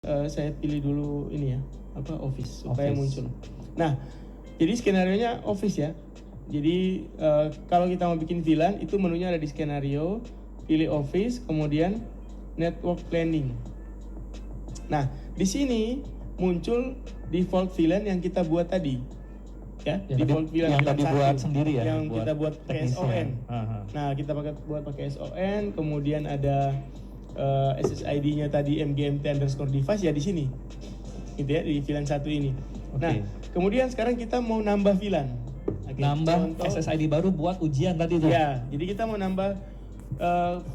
Saya pilih dulu ini ya, Office supaya muncul. Nah, jadi skenarionya Office ya. Jadi kalau kita mau bikin VLAN itu menunya ada di skenario, pilih Office, kemudian Network Planning. Nah, di sini muncul default VLAN yang kita buat tadi. Ya, default VLAN yang tadi buat sendiri ya, yang kita buat pakai SON. Nah, kita buat pakai SON, kemudian ada SSID-nya tadi mgmt_device ya di sini, gitu ya, di VLAN 1 ini. Nah, kemudian sekarang kita mau nambah VLAN. Nambah SSID baru buat ujian tadi tuh. Ya, jadi kita mau nambah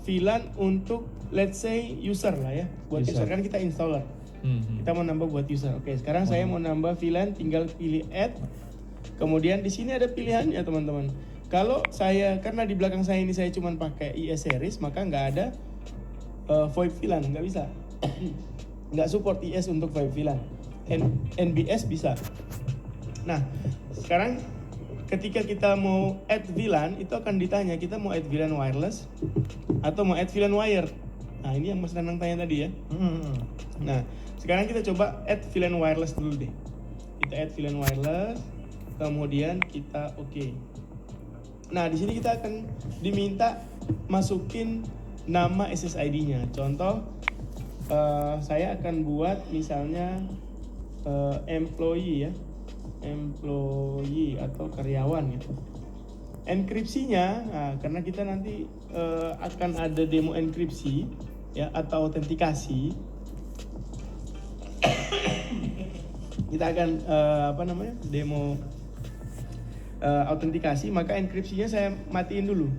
VLAN untuk let's say user lah ya, buat user kan kita installer. Kita mau nambah buat user. Oke, sekarang saya mau nambah VLAN, tinggal pilih add. Kemudian di sini ada pilihannya teman-teman. Kalau saya, karena di belakang saya ini saya cuma pakai IS series, maka nggak ada VoIP VLAN, nggak bisa. Nggak support IS untuk VoIP VLAN. NBS bisa. Nah, sekarang ketika kita mau add VLAN, itu akan ditanya kita mau add VLAN wireless atau mau add VLAN wired. Nah, ini yang Mas Danang tanya tadi ya. Nah, sekarang kita coba add VLAN wireless dulu deh. Kita add VLAN wireless, kemudian kita oke. Nah, di sini kita akan diminta masukin nama SSID-nya. Contoh, saya akan buat misalnya employee ya, employee atau karyawan gitu. Enkripsinya, nah, karena kita nanti akan ada demo enkripsi ya atau autentikasi. Kita akan demo autentikasi, maka enkripsinya saya matiin dulu.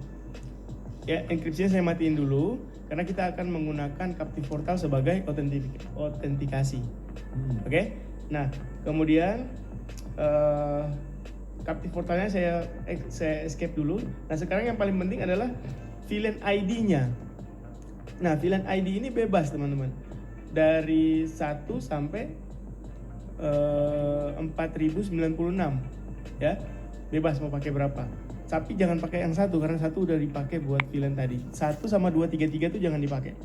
Ya, enkripsinya saya matiin dulu karena kita akan menggunakan Captive Portal sebagai autentikasi. Oke. Nah, kemudian Captive Portalnya saya escape dulu. Nah, sekarang yang paling penting adalah VLAN ID-nya. Nah, VLAN ID ini bebas, teman-teman. Dari 1 sampai 4096 ya. Bebas mau pakai berapa. Tapi jangan pakai yang 1 karena 1 udah dipakai buat VLAN tadi. 1 sama 233 itu jangan dipakai.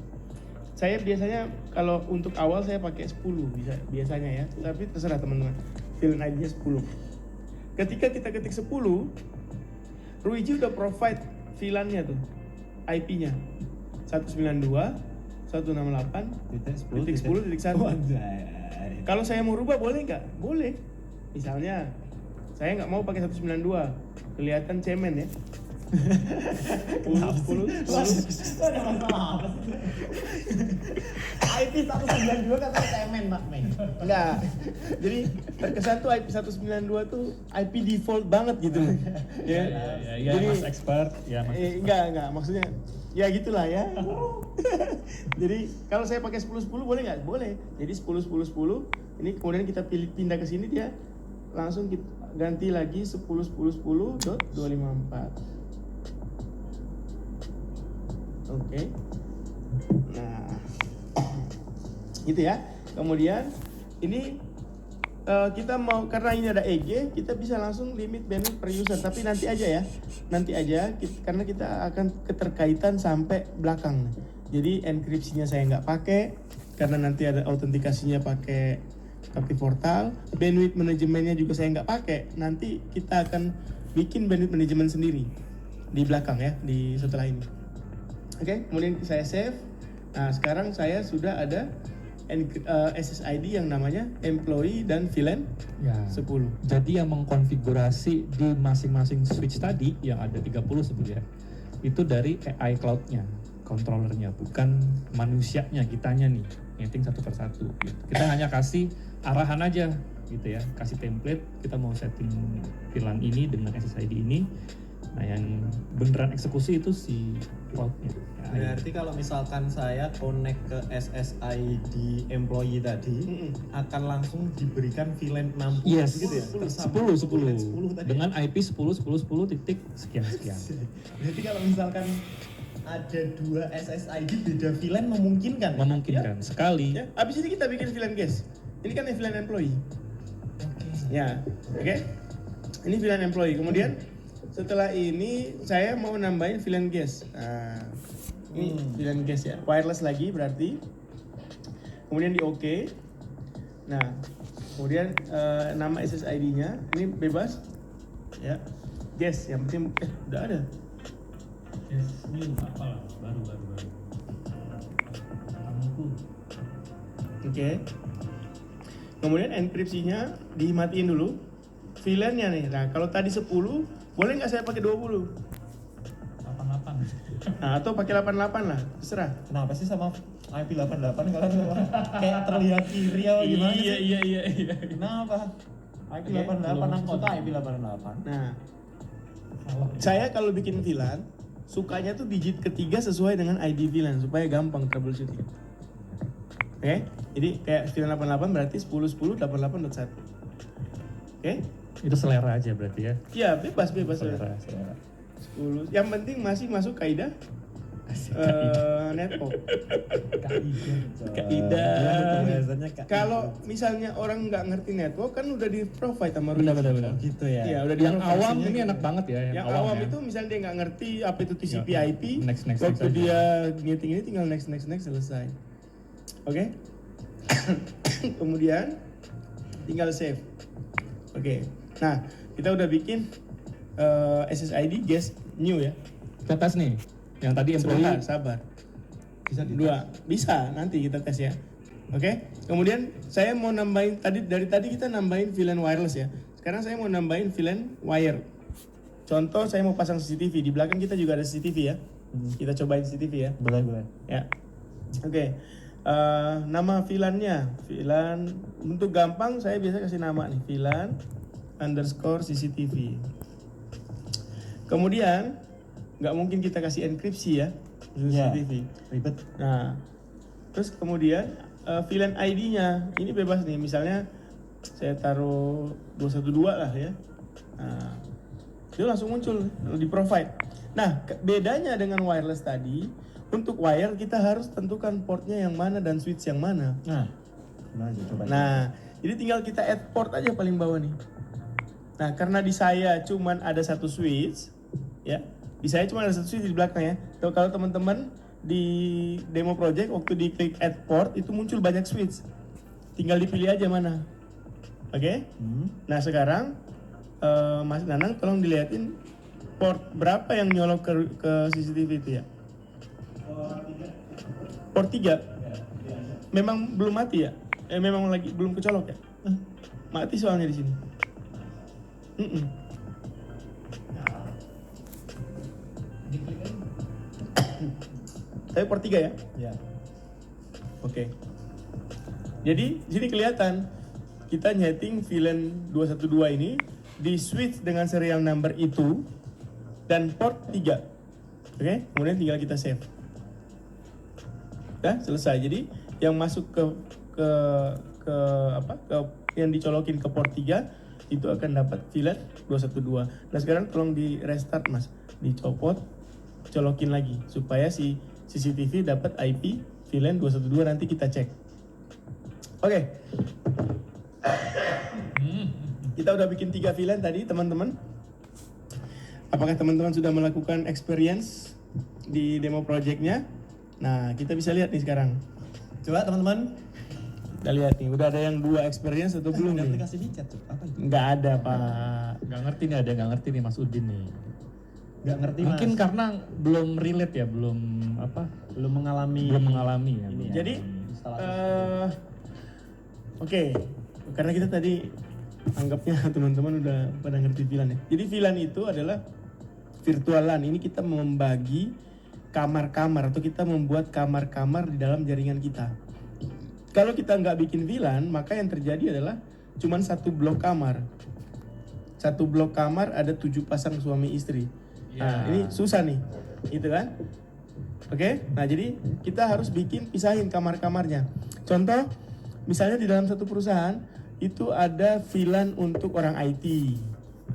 Saya biasanya kalau untuk awal saya pakai 10 biasanya ya. Tapi terserah teman-teman. VLAN ID-nya 10. Ketika kita ketik 10, Ruiji udah provide VLAN-nya tuh. IP-nya 192.168.10.1. Kalau saya mau rubah boleh nggak? Boleh. Misalnya saya nggak mau pakai 192, kelihatan cemen ya. 10. Ada masalah apa sih? IP 192 kata cemen, Pak Men. Enggak. Jadi terkesan tuh IP 192 tuh IP default banget gitu. Ya. Jadi Mas expert, ya Mas. Enggak, maksudnya ya gitulah ya. Jadi kalau saya pakai 10 boleh nggak? Boleh. Jadi 10. Ini kemudian kita pindah ke sini, dia langsung kita ganti lagi 10.10.10.254. Oke. Nah, gitu ya. Kemudian ini kita mau, karena ini ada EG, kita bisa langsung limit bandwidth per user. Tapi nanti aja ya, karena kita akan keterkaitan sampai belakang. Jadi enkripsinya saya nggak pakai, karena nanti ada autentikasinya pakai Captive Portal. Bandwidth manajemennya juga saya nggak pakai. Nanti kita akan bikin bandwidth manajemen sendiri di belakang ya, di setelah ini. Oke, kemudian saya save. Nah, sekarang saya sudah ada SSID yang namanya employee dan VLAN 10. Jadi yang mengkonfigurasi di masing-masing switch tadi yang ada 30 sebetulnya, itu dari AI cloud-nya, controllernya, bukan manusianya, kitanya nih, ngeting satu persatu. Gitu. Kita hanya kasih arahan aja gitu ya, kasih template, kita mau setting VLAN ini dengan SSID ini. Nah, yang beneran eksekusi itu si cloud-nya. Berarti kalau misalkan saya connect ke SSID employee tadi, akan langsung diberikan VLAN 60 gitu ya? 10 tadi. Dengan IP 10 titik sekian. Berarti kalau misalkan ada 2 SSID beda VLAN memungkinkan? Memungkinkan sekali. Ya, habis ini kita bikin VLAN guest. Ini kan VLAN employee. Ya, oke. Ini VLAN employee. Kemudian setelah ini saya mau nambahin VLAN guest. Nah, ini VLAN guest ya, wireless lagi berarti. kemudian di OK. Nah, kemudian nama SSID-nya ini bebas, ya. Guess, yang penting udah ada. Yes, ini apa? Baru. Oke. Kemudian enkripsinya dimatiin dulu. VLAN-nya nih. Nah, kalau tadi 10, boleh nggak saya pakai 20? 88. Nah, atau pakai 88 lah, terserah. Kenapa sih sama IP 88 kalian kayak terlihat kiri apa gimana sih? Iya. Kenapa? IP Oke, 88 anggota IP 88. Nah, saya kalau bikin VLAN, sukanya tuh digit ketiga sesuai dengan ID VLAN supaya gampang troubleshooting. Oke, jadi kayak VLAN 88 berarti 10.10 88.1. Oke? Itu selera aja berarti ya. Iya, bebas. Selera. 10. Yang penting masih masuk kaidah network. Kaidah. Biasanya Kalau misalnya orang nggak ngerti network kan udah di provide sama Benar. gitu ya. Iya, udah Yang di-provide. awam ini enak banget ya. Yang awam ya. itu misalnya dia nggak ngerti apa itu TCP Ya, IP, next waktu aja. dia ngiting ini tinggal next selesai. Oke? Kemudian tinggal save. Oke. Nah, kita udah bikin SSID guest new ya. Kita tes nih. Yang tadi employee Sebentar, sabar. Bisa Dua, bisa nanti kita tes ya. Oke. Kemudian saya mau nambahin dari tadi kita nambahin VLAN wireless ya. Sekarang saya mau nambahin VLAN wire. Contoh saya mau pasang CCTV, di belakang kita juga ada CCTV ya. Kita cobain CCTV ya. Boleh. Ya. Oke. Nama VLAN-nya, VLAN untuk gampang saya biasa kasih nama nih, VLAN _ CCTV. Kemudian nggak mungkin kita kasih enkripsi ya CCTV. Ribet. Nah, terus kemudian VLAN ID-nya ini bebas nih, misalnya saya taruh 212 lah ya. Nah, itu langsung muncul di provide. Nah, bedanya dengan wireless tadi, untuk wire kita harus tentukan portnya yang mana dan switch yang mana. Nah, coba. Nah, jadi tinggal kita add port aja paling bawah nih. Nah, karena di saya cuman ada satu switch, ya. Di saya cuma ada satu switch di belakang ya. Kalau teman-teman di demo project waktu diklik add port itu muncul banyak switch. Tinggal dipilih aja mana. Oke? Nah, sekarang Mas Nanang tolong dilihatin port berapa yang nyolok ke CCTV itu ya? Port 3. Memang belum mati ya? Memang lagi belum kecolok ya? Mati soalnya di sini. Tapi port 3 ya? Ya. Oke. Jadi di sini kelihatan kita nyeting VLAN 212 ini di switch dengan serial number itu dan port 3. Oke, kemudian tinggal kita save. Udah selesai. Jadi yang masuk ke yang dicolokin ke port 3 itu akan dapat VLAN 212. Nah, sekarang tolong di restart Mas. Dicopot, colokin lagi supaya si CCTV dapat IP VLAN 212, nanti kita cek. Oke. Kita udah bikin 3 VLAN tadi, teman-teman. Apakah teman-teman sudah melakukan experience di demo projectnya? Nah, kita bisa lihat nih sekarang. Coba teman-teman. Kita lihat nih, udah ada yang 2 experience atau belum nih? Aplikasi di chat tuh. Apa itu? Nggak ada, Pak. nggak ngerti nih, ada yang nggak ngerti nih Mas Udin nih. Nggak ngerti Mungkin Mas. karena belum relate ya, belum mengalami ya. Ini ya. Jadi, instalasi. Oke, karena kita tadi anggapnya teman-teman udah pada ngerti VLAN ya. Jadi VLAN itu adalah virtual LAN. Ini kita membagi kamar-kamar atau kita membuat kamar-kamar di dalam jaringan kita. Kalau kita nggak bikin VLAN, maka yang terjadi adalah cuman satu blok kamar. Satu blok kamar ada 7 pasang suami istri. Nah, ini susah nih, gitu kan? Oke, nah jadi kita harus bikin pisahin kamar-kamarnya. Contoh, misalnya di dalam satu perusahaan itu ada VLAN untuk orang IT,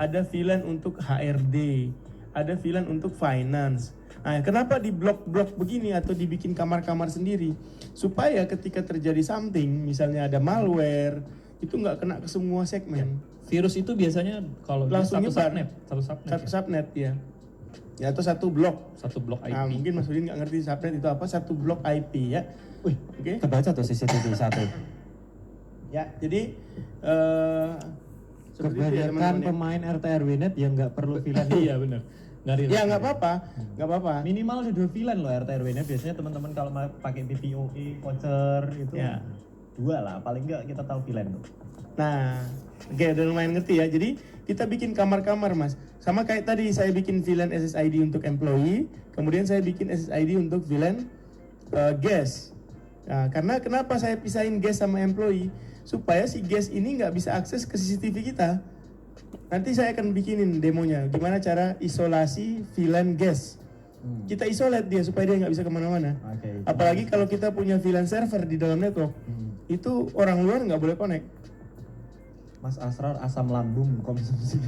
ada VLAN untuk HRD, ada VLAN untuk finance. Nah, kenapa di blok-blok begini atau dibikin kamar-kamar sendiri? Supaya ketika terjadi something, misalnya ada malware, itu nggak kena ke semua segmen. Virus itu biasanya kalau Langsung satu nyebar. subnet, Satu subnet ya. Ya, atau satu blok. satu blok IP. Nah, mungkin Mas Udin nggak ngerti subnet itu apa, satu blok IP ya. Wih, Oke. kebaca tuh CCTV 1. Ya, jadi seperti itu ya, Kebanyakan teman-teman ya. pemain RTRWNet yang nggak perlu villain. Iya benar. Ya nggak apa-apa, nggak apa-apa. Minimal ada 2 villain loh RTRWNet. Biasanya teman-teman kalau pakai PvOE, voucher itu Ya. 2 lah. Paling nggak kita tahu villain tuh. Nah, oke udah lumayan ngerti ya. Jadi kita bikin kamar-kamar mas. Sama kayak tadi saya bikin VLAN SSID untuk employee, kemudian saya bikin SSID untuk VLAN guest. Nah, karena kenapa saya pisahin guest sama employee? Supaya si guest ini nggak bisa akses ke CCTV kita. Nanti saya akan bikinin demonya, gimana cara isolasi VLAN guest. Kita isolate dia supaya dia nggak bisa kemana-mana. Oke. Apalagi kalau kita punya VLAN server di dalam network, itu orang luar nggak boleh connect. Mas Asrar asam lambung konsumsi.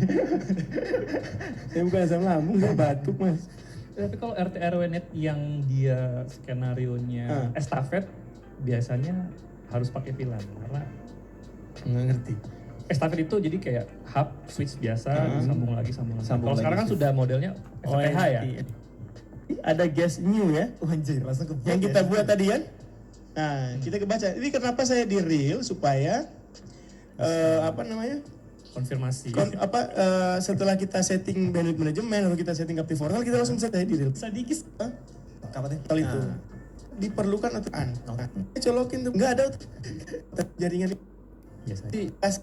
Saya bukan asam lambung, saya batuk mas. Tapi kalau RTRWNet yang dia skenarionya estafet biasanya harus pakai VLAN karena Nggak ngerti. estafet itu jadi kayak hub switch biasa sambung lagi. Sambung Kalau lagi sekarang kan switch. sudah modelnya FTTH ya. iya. Ada guest new ya, Anjir, langsung ke yang kita buat tadi kan. Nah, kita kebaca. Ini kenapa saya di reel supaya apa namanya? Konfirmasi. Setelah kita setting bandwidth management atau kita setting captive portal, kita langsung set aja di reel. sedikit kapan Hal itu diperlukan aturan. Colokin tuh nggak ada jaringan. Biasanya. Jadi pas